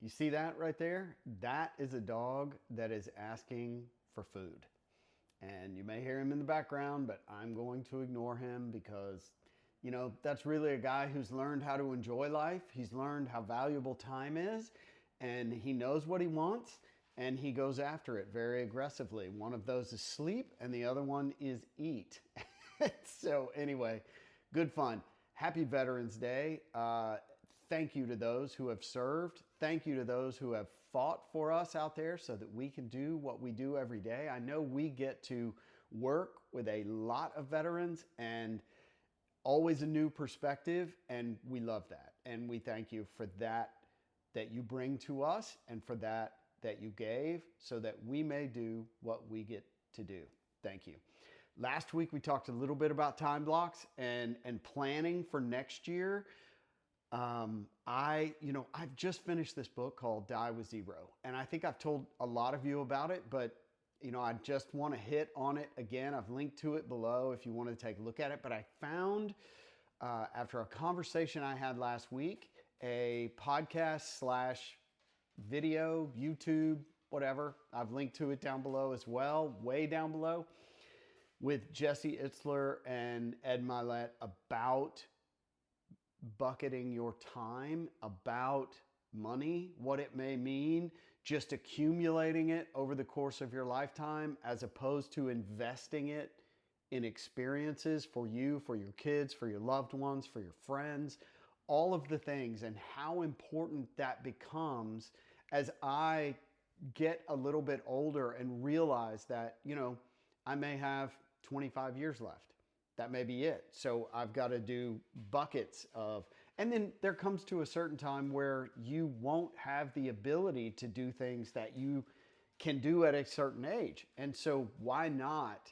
You see that right there? That is a dog that is asking for food. And you may hear him in the background, but I'm going to ignore him because, that's really a guy who's learned how to enjoy life. He's learned how valuable time is, and he knows what he wants, and he goes after it very aggressively. One of those is sleep, and the other one is eat. So anyway, good fun. Happy Veterans Day. Thank you to those who have served. Thank you to those who have fought for us out there so that we can do what we do every day. I know we get to work with a lot of veterans and always a new perspective, and we love that. And we thank you for that you bring to us, and for that you gave so that we may do what we get to do. Thank you. Last week we talked a little bit about time blocks and planning for next year. I've just finished this book called Die with Zero, and I think I've told a lot of you about it, but I just want to hit on it again. I've linked to it below if you want to take a look at it. But I found, after a conversation I had last week, a podcast / video, YouTube, whatever. I've linked to it down below as well, way down below, with Jesse Itzler and Ed Milet about bucketing your time, about money, what it may mean, just accumulating it over the course of your lifetime as opposed to investing it in experiences for you, for your kids, for your loved ones, for your friends, all of the things, and how important that becomes as I get a little bit older and realize that, I may have 25 years left. That may be it. So I've got to do buckets of, and then there comes to a certain time where you won't have the ability to do things that you can do at a certain age. And so why not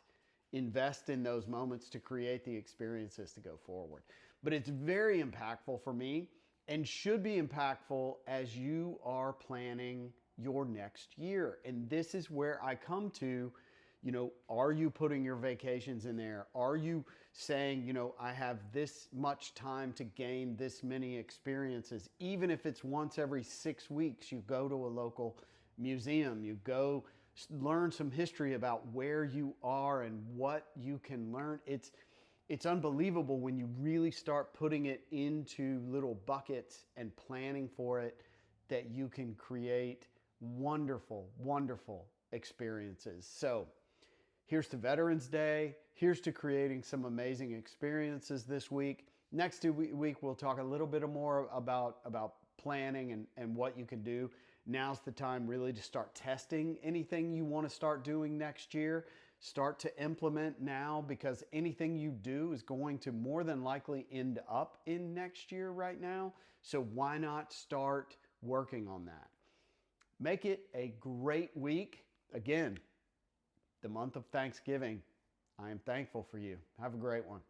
invest in those moments to create the experiences to go forward? But it's very impactful for me and should be impactful as you are planning your next year. And this is where I come to, are you putting your vacations in there? Are you saying, I have this much time to gain this many experiences? Even if it's once every 6 weeks, you go to a local museum, you go learn some history about where you are and what you can learn. It's unbelievable when you really start putting it into little buckets and planning for it, that you can create wonderful, wonderful experiences. So here's to Veterans Day. Here's to creating some amazing experiences this week. Next week, we'll talk a little bit more about planning and what you can do. Now's the time really to start testing anything you want to start doing next year. Start to implement now, because anything you do is going to more than likely end up in next year right now. So why not start working on that? Make it a great week. Again, the month of Thanksgiving. I am thankful for you. Have a great one.